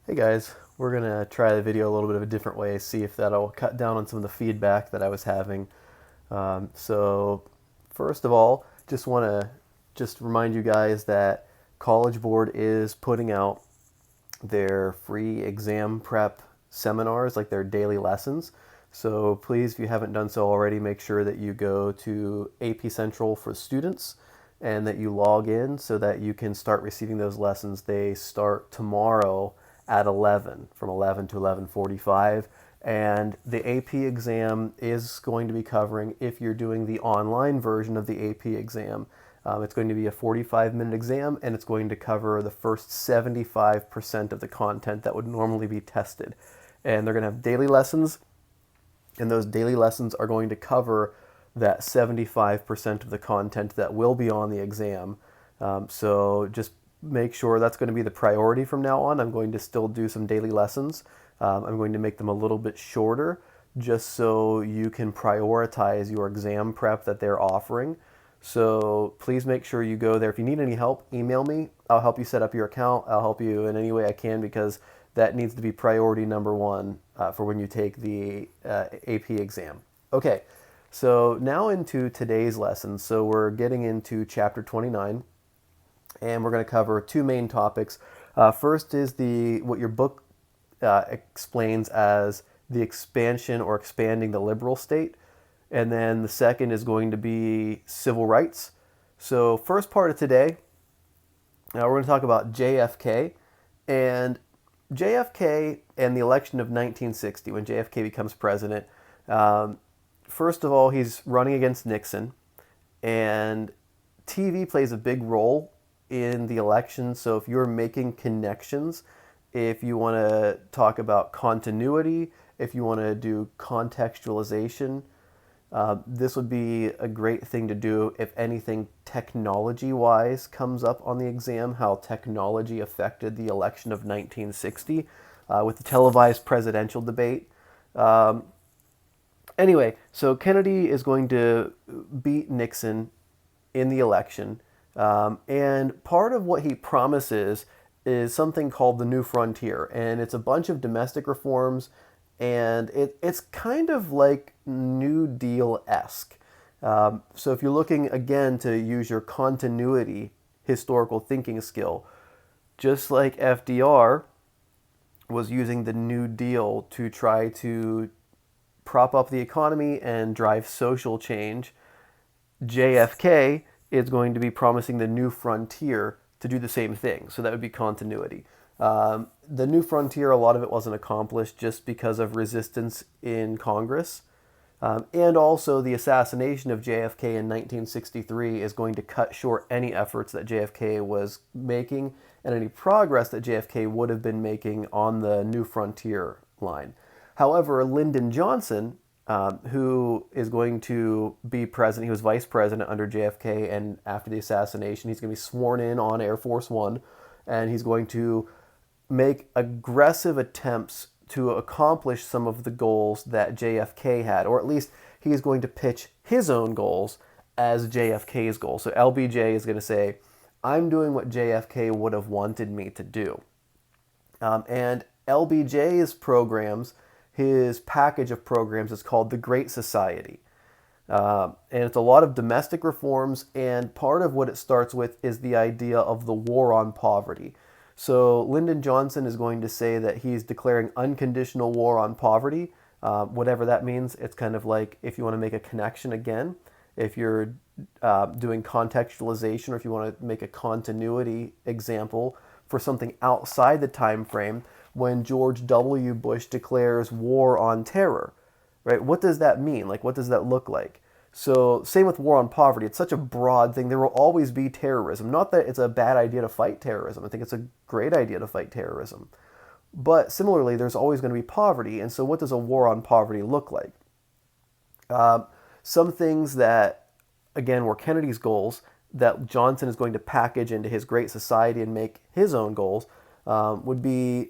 Hey guys, we're gonna try the video a little bit of a different way, see if that'll cut down on some of the feedback that I was having. So first of all, just want to just remind you guys that College Board is putting out their free exam prep seminars, like their daily lessons. So please, if you haven't done so already, make sure that you go to AP Central for students and that you log in so that you can start receiving those lessons. They start tomorrow at 11, from 11 to 11:45. And the AP exam is going to be covering, if you're doing the online version of the AP exam, it's going to be a 45-minute exam, and it's going to cover the first 75% of the content that would normally be tested. And they're going to have daily lessons, and those daily lessons are going to cover that 75% of the content that will be on the exam. So just make sure that's going to be the priority from now on. I'm going to still do some daily lessons. I'm going to make them a little bit shorter just so you can prioritize your exam prep that they're offering. So please make sure you go there. If you need any help, email me. I'll help you set up your account. I'll help you in any way I can because that needs to be priority number one for when you take the AP exam. Okay, so now into today's lesson. So we're getting into chapter 29, and we're going to cover two main topics. First is what your book explains as the expansion or expanding the liberal state. And then the second is going to be civil rights. So first part of today, we're going to talk about JFK and JFK and the election of 1960 when JFK becomes president. First of all, he's running against Nixon, and TV plays a big role in the election. So if you're making connections, if you want to talk about continuity, if you want to do contextualization, this would be a great thing to do if anything technology-wise comes up on the exam, how technology affected the election of 1960 with the televised presidential debate. Anyway, so Kennedy is going to beat Nixon in the election. And part of what he promises is something called the New Frontier. And it's a bunch of domestic reforms, and it's kind of like New Deal-esque. So if you're looking, again, to use your continuity historical thinking skill, just like FDR was using the New Deal to try to prop up the economy and drive social change, JFK is going to be promising the New Frontier to do the same thing. So that would be continuity. The New Frontier, a lot of it wasn't accomplished just because of resistance in Congress. And also the assassination of JFK in 1963 is going to cut short any efforts that JFK was making and any progress that JFK would have been making on the New Frontier line. However, Lyndon Johnson, who is going to be president, he was vice president under JFK, and after the assassination, he's going to be sworn in on Air Force One, and he's going to make aggressive attempts to accomplish some of the goals that JFK had, or at least he's going to pitch his own goals as JFK's goals. So LBJ is going to say, I'm doing what JFK would have wanted me to do. And LBJ's programs, his package of programs is called the Great Society. And it's a lot of domestic reforms, and part of what it starts with is the idea of the war on poverty. So Lyndon Johnson is going to say that he's declaring unconditional war on poverty, whatever that means. It's kind of like, if you want to make a connection again, if you're doing contextualization, or if you want to make a continuity example for something outside the time frame, when George W. Bush declares war on terror, right? What does that mean? Like, what does that look like? So same with war on poverty. It's such a broad thing. There will always be terrorism. Not that it's a bad idea to fight terrorism. I think it's a great idea to fight terrorism. But similarly, there's always going to be poverty. And so what does a war on poverty look like? Some things that, again, were Kennedy's goals that Johnson is going to package into his Great Society and make his own goals would be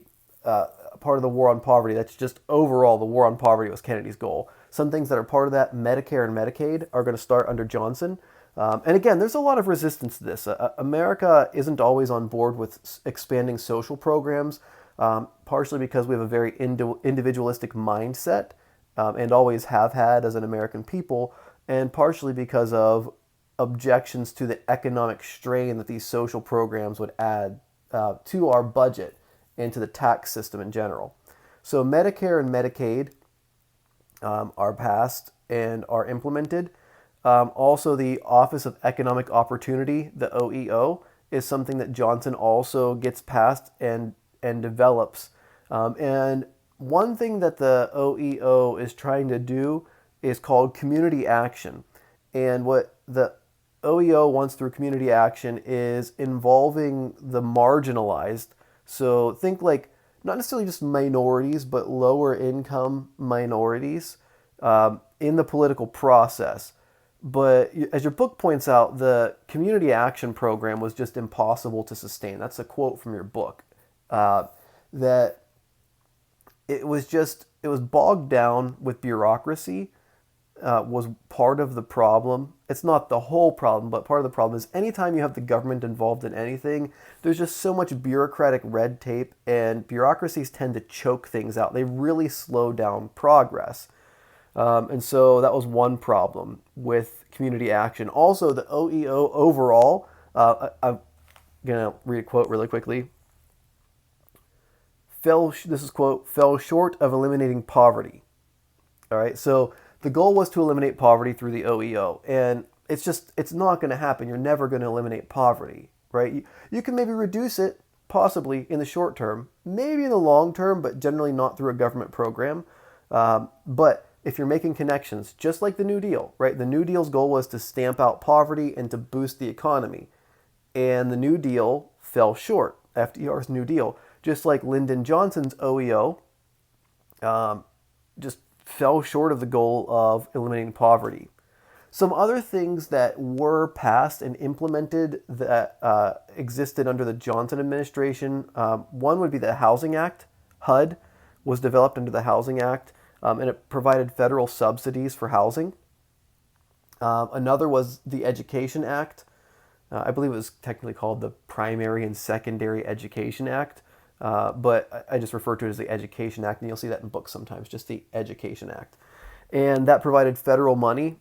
part of the war on poverty. That's just overall the war on poverty was Kennedy's goal. Some things that are part of that, Medicare and Medicaid, are going to start under Johnson. And again, there's a lot of resistance to this. America isn't always on board with expanding social programs. partially because we have a very individualistic mindset, and always have had as an American people, and partially because of objections to the economic strain that these social programs would add to our budget and to the tax system in general. So Medicare and Medicaid are passed and are implemented. Also, the Office of Economic Opportunity, the OEO, is something that Johnson also gets passed and develops. And one thing that the OEO is trying to do is called community action. And what the OEO wants through community action is involving the marginalized. So think like not necessarily just minorities, but lower income minorities in the political process. But as your book points out, the community action program was just impossible to sustain. That's a quote from your book. That it was bogged down with bureaucracy, was part of the problem. It's not the whole problem, but part of the problem is anytime you have the government involved in anything, there's just so much bureaucratic red tape, and bureaucracies tend to choke things out. They really slow down progress. And so that was one problem with community action. Also, the OEO overall, I'm going to read a quote really quickly. This is quote, fell short of eliminating poverty. All right, so the goal was to eliminate poverty through the OEO, and it's not going to happen. You're never going to eliminate poverty, right? You can maybe reduce it, possibly in the short term, maybe in the long term, but generally not through a government program. But if you're making connections, just like the New Deal, right? The New Deal's goal was to stamp out poverty and to boost the economy. And the New Deal fell short, FDR's New Deal. Just like Lyndon Johnson's OEO just fell short of the goal of eliminating poverty. Some other things that were passed and implemented that existed under the Johnson administration, one would be the Housing Act. HUD was developed under the Housing Act. And it provided federal subsidies for housing. Another was the Education Act. I believe it was technically called the Primary and Secondary Education Act, but I just refer to it as the Education Act, and you'll see that in books sometimes, just the Education Act. And that provided federal money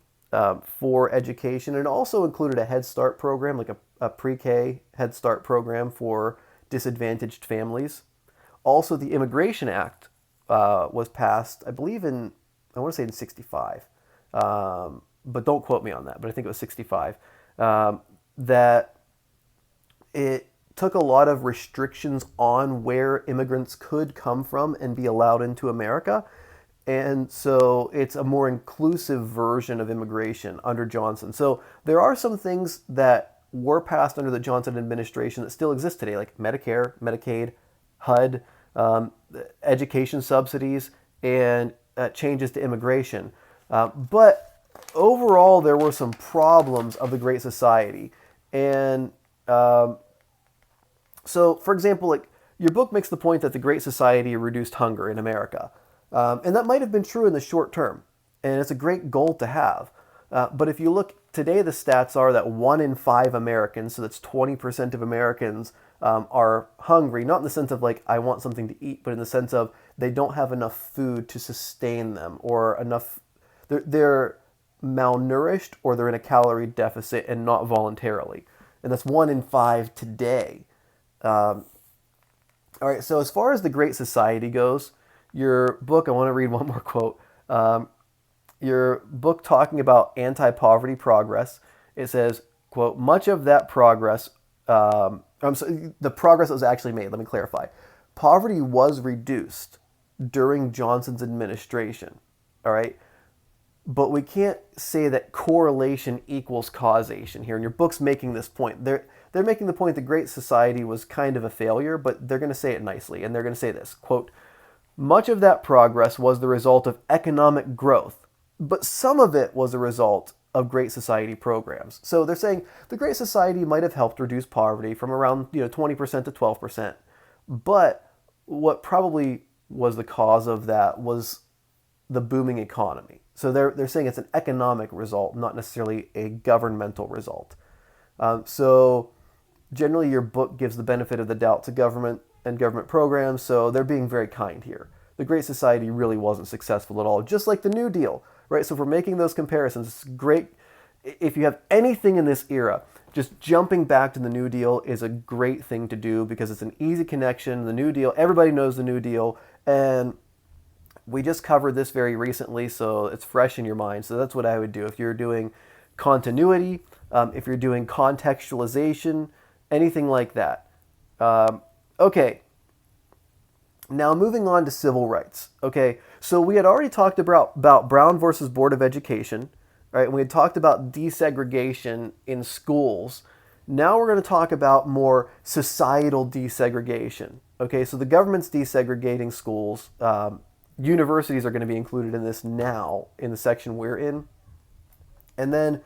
for education, and also included a Head Start program, like a pre-K Head Start program for disadvantaged families. Also, the Immigration Act was passed, I believe I want to say in 65, but don't quote me on that, but I think it was 65, that it took a lot of restrictions on where immigrants could come from and be allowed into America. And so it's a more inclusive version of immigration under Johnson. So there are some things that were passed under the Johnson administration that still exist today, like Medicare, Medicaid, HUD, education subsidies, and changes to immigration. But overall, there were some problems of the Great Society. And so, for example, like your book makes the point that the Great Society reduced hunger in America. And that might have been true in the short term. And it's a great goal to have. But if you look today, the stats are that 1 in 5 Americans, so that's 20% of Americans, are hungry, not in the sense of like, I want something to eat, but in the sense of they don't have enough food to sustain them, or enough, they're malnourished, or they're in a calorie deficit and not voluntarily. And that's 1 in 5 today. All right, so as far as the Great Society goes, your book, I want to read one more quote. Your book talking about anti-poverty progress, it says, quote, much of that progress, the progress that was actually made, let me clarify. Poverty was reduced during Johnson's administration, all right? But we can't say that correlation equals causation here. And your book's making this point. They're making the point the Great Society was kind of a failure, but they're going to say it nicely. And they're going to say this, quote, much of that progress was the result of economic growth, but some of it was a result of Great Society programs. So they're saying the Great Society might have helped reduce poverty from around 20% to 12%. But what probably was the cause of that was the booming economy. So they're saying it's an economic result, not necessarily a governmental result. So generally your book gives the benefit of the doubt to government and government programs, so they're being very kind here. The Great Society really wasn't successful at all, just like the New Deal, right? So if we're making those comparisons, it's great. If you have anything in this era, just jumping back to the New Deal is a great thing to do because it's an easy connection. The New Deal, everybody knows the New Deal, and we just covered this very recently, so it's fresh in your mind. So that's what I would do. If you're doing continuity, if you're doing contextualization, anything like that. Okay, now moving on to civil rights. Okay, so we had already talked about Brown versus Board of Education, right? And we had talked about desegregation in schools. Now we're going to talk about more societal desegregation. Okay, so the government's desegregating schools. Universities are going to be included in this now in the section we're in. And then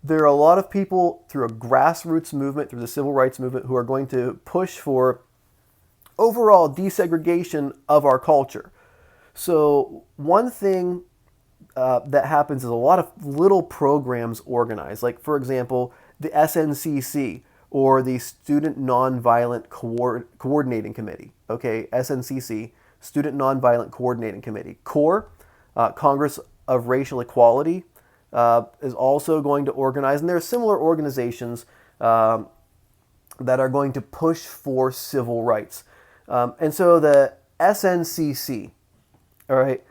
there are a lot of people through a grassroots movement, through the civil rights movement, who are going to push for overall desegregation of our culture. So one thing that happens is a lot of little programs organized. Like, for example, the SNCC, or the Student Nonviolent Coordinating Committee. Okay, SNCC, Student Nonviolent Coordinating Committee. CORE, Congress of Racial Equality, is also going to organize, and there are similar organizations that are going to push for civil rights. And so the SNCC, all right,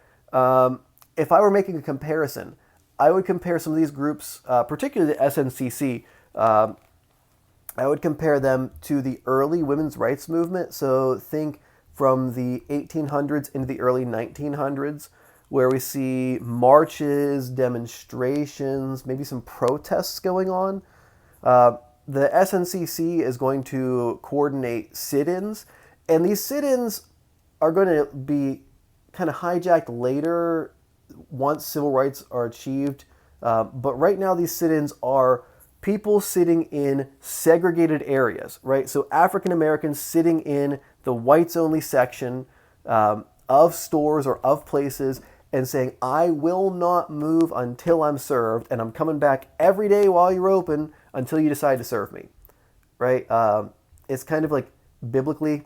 if I were making a comparison, I would compare some of these groups, particularly the SNCC, I would compare them to the early women's rights movement. So think from the 1800s into the early 1900s, where we see marches, demonstrations, maybe some protests going on. The SNCC is going to coordinate sit-ins, and these sit-ins are going to be kind of hijacked later once civil rights are achieved. But right now these sit-ins are people sitting in segregated areas, right? So African Americans sitting in the whites-only section of stores or of places and saying, I will not move until I'm served, and I'm coming back every day while you're open until you decide to serve me, right? It's kind of like biblically,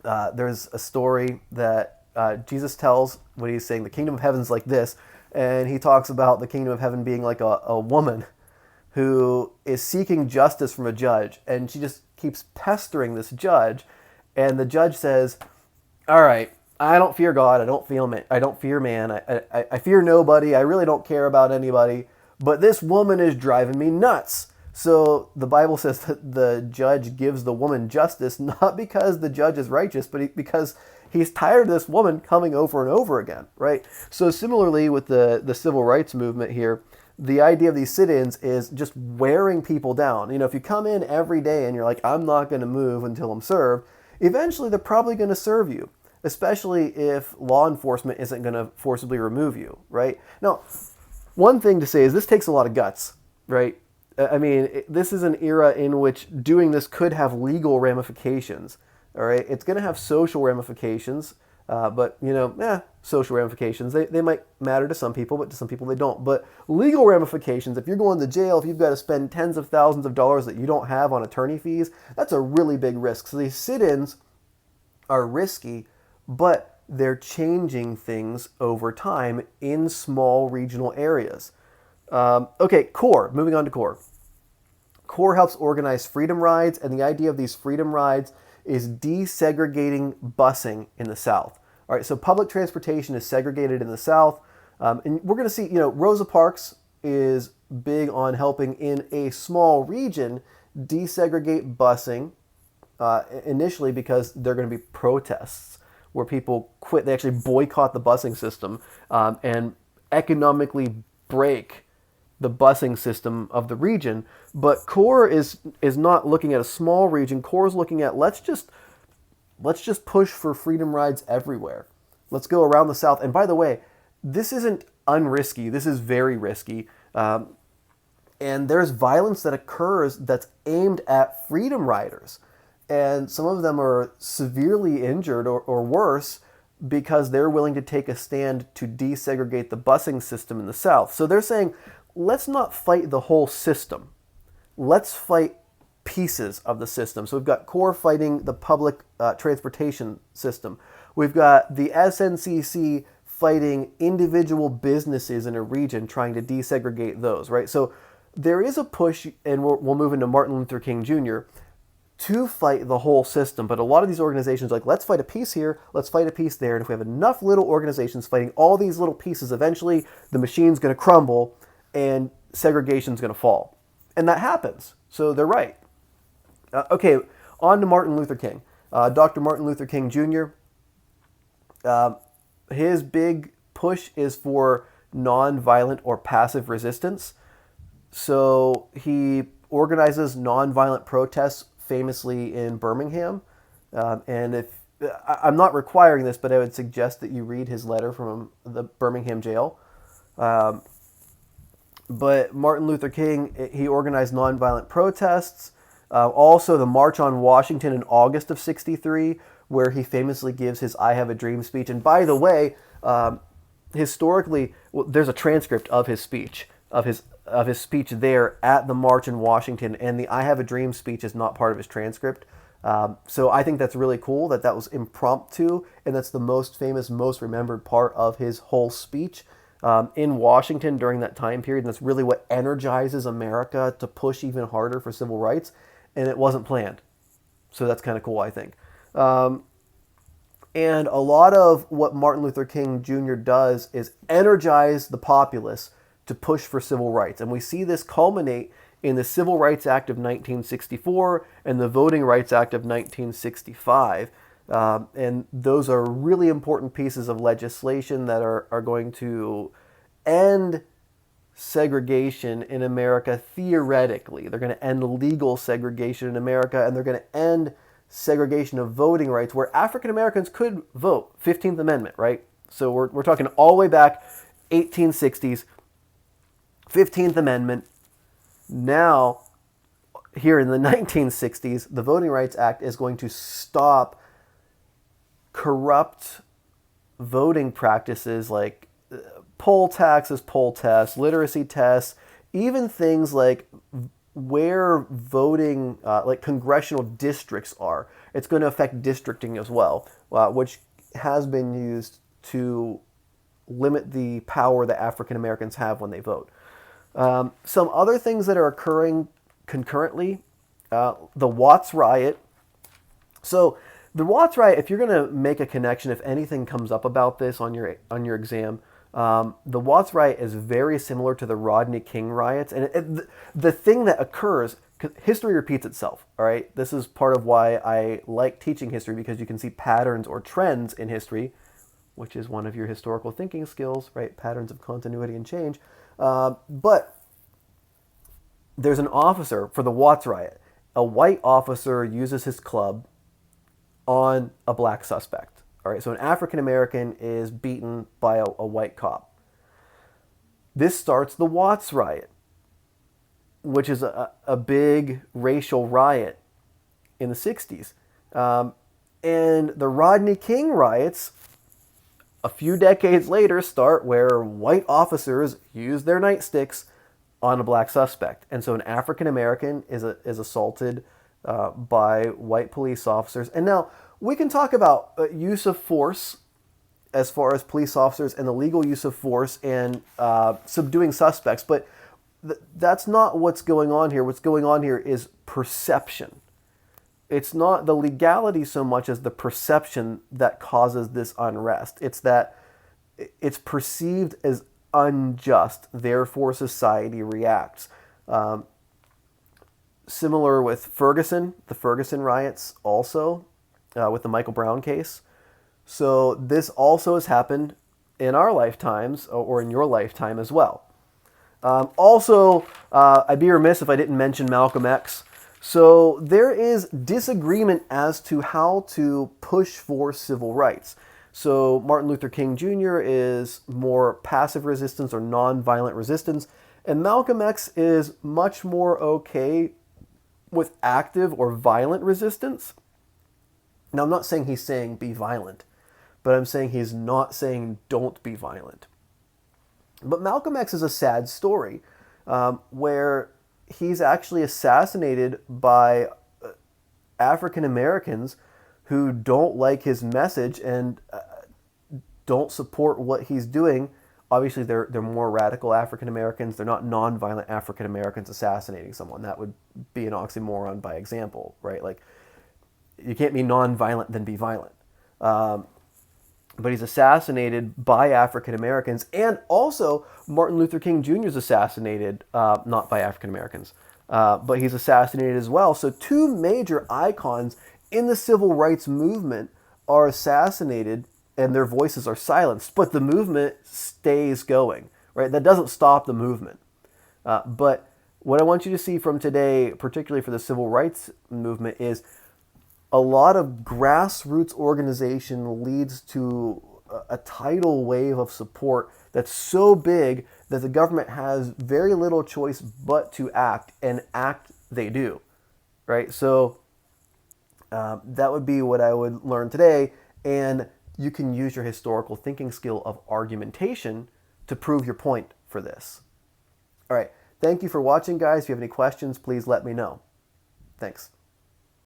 there's a story that Jesus tells when he's saying the kingdom of heaven's like this, and he talks about the kingdom of heaven being like a woman who is seeking justice from a judge, and she just keeps pestering this judge, and the judge says, all right, I don't fear God, I don't fear man, I fear nobody, I really don't care about anybody, but this woman is driving me nuts. So the Bible says that the judge gives the woman justice, not because the judge is righteous, but because he's tired of this woman coming over and over again, right? So similarly with the civil rights movement here, the idea of these sit-ins is just wearing people down. You know, if you come in every day and you're like, I'm not going to move until I'm served, eventually they're probably going to serve you, especially if law enforcement isn't going to forcibly remove you, right? Now, one thing to say is this takes a lot of guts, right? I mean, this is an era in which doing this could have legal ramifications, all right? It's going to have social ramifications, but, you know, social ramifications, they might matter to some people, but to some people they don't. But legal ramifications, if you're going to jail, if you've got to spend tens of thousands of dollars that you don't have on attorney fees, that's a really big risk. So these sit-ins are risky, but they're changing things over time in small regional areas. Okay, CORE, moving on to CORE. CORE helps organize freedom rides, and the idea of these freedom rides is desegregating busing in the South. All right, so public transportation is segregated in the South, and we're going to see, you know, Rosa Parks is big on helping in a small region desegregate busing, initially because there are going to be protests where people quit. They actually boycott the busing system and economically break the busing system of the region. But CORE is not looking at a small region. CORE is looking at let's just push for freedom rides everywhere. Let's go around the South. And by the way, this isn't unrisky. This is very risky. And there's violence that occurs that's aimed at freedom riders. And some of them are severely injured or worse because they're willing to take a stand to desegregate the busing system in the South. So they're saying, let's not fight the whole system. Let's fight pieces of the system. So we've got CORE fighting the public transportation system. We've got the SNCC fighting individual businesses in a region, trying to desegregate those, right? So there is a push, and we'll move into Martin Luther King Jr., to fight the whole system. But a lot of these organizations are like, let's fight a piece here, let's fight a piece there. And if we have enough little organizations fighting all these little pieces, eventually the machine's going to crumble and segregation's going to fall. And that happens. So they're right. Okay, on to Martin Luther King. Dr. Martin Luther King Jr., his big push is for nonviolent or passive resistance. So he organizes nonviolent protests, famously in Birmingham. And if I'm not requiring this, but I would suggest that you read his letter from the Birmingham jail. But Martin Luther King, he organized nonviolent protests. Also, the March on Washington in August of '63, where he famously gives his "I Have a Dream" speech. And by the way, historically, there's a transcript of his speech, of his speech there at the March in Washington, and the "I Have a Dream" speech is not part of his transcript. So I think that's really cool that was impromptu, and that's the most famous, most remembered part of his whole speech in Washington during that time period. And that's really what energizes America to push even harder for civil rights, and it wasn't planned. So that's kind of cool, I think. And a lot of what Martin Luther King Jr. does is energize the populace to push for civil rights. And we see this culminate in the Civil Rights Act of 1964 and the Voting Rights Act of 1965. And those are really important pieces of legislation that are going to end segregation in America theoretically. They're going to end legal segregation in America, and they're going to end segregation of voting rights where African Americans could vote. 15th Amendment, right? So we're talking all the way back 1860s, 15th Amendment. Now, here in the 1960s, the Voting Rights Act is going to stop corrupt voting practices like poll taxes, poll tests, literacy tests, even things like where voting, like congressional districts are. It's going to affect districting as well, which has been used to limit the power that African Americans have when they vote. Some other things that are occurring concurrently, the Watts riot. So the Watts riot, if you're going to make a connection, if anything comes up about this on your exam, the Watts riot is very similar to the Rodney King riots. And the thing that occurs, history repeats itself, all right? This is part of why I like teaching history, because you can see patterns or trends in history, which is one of your historical thinking skills, right? Patterns of continuity and change. But there's an officer for the Watts riot. A white officer uses his club on a black suspect. All right, so an African American is beaten by a white cop. This starts the Watts riot, which is a big racial riot in the 60s. And the Rodney King riots, a few decades later, start where white officers use their nightsticks on a black suspect. And so an African American is assaulted by white police officers. And now we can talk about use of force as far as police officers and the legal use of force and subduing suspects, but that's not what's going on here. What's going on here is perception. It's not the legality so much as the perception that causes this unrest. It's that it's perceived as unjust, therefore society reacts. Similar with Ferguson, the Ferguson riots also, with the Michael Brown case. So this also has happened in our lifetimes, or in your lifetime as well. Also, I'd be remiss if I didn't mention Malcolm X. So there is disagreement as to how to push for civil rights. So Martin Luther King Jr. is more passive resistance or nonviolent resistance, and Malcolm X is much more okay with active or violent resistance. Now, I'm not saying he's saying be violent, but I'm saying he's not saying don't be violent. But Malcolm X is a sad story, where he's actually assassinated by African Americans who don't like his message and don't support what he's doing. Obviously, they're more radical African Americans. They're not nonviolent African Americans assassinating someone. That would be an oxymoron by example, right? Like, you can't be nonviolent then be violent. But he's assassinated by African Americans, and also Martin Luther King Jr. is assassinated, not by African Americans, but he's assassinated as well. So two major icons in the civil rights movement are assassinated, and their voices are silenced, but the movement stays going, right? That doesn't stop the movement. But what I want you to see from today, particularly for the civil rights movement, is a lot of grassroots organization leads to a tidal wave of support that's so big that the government has very little choice but to act, and act they do, right? So that would be what I would learn today, and you can use your historical thinking skill of argumentation to prove your point for this. All right, thank you for watching, guys. If you have any questions, please let me know. Thanks.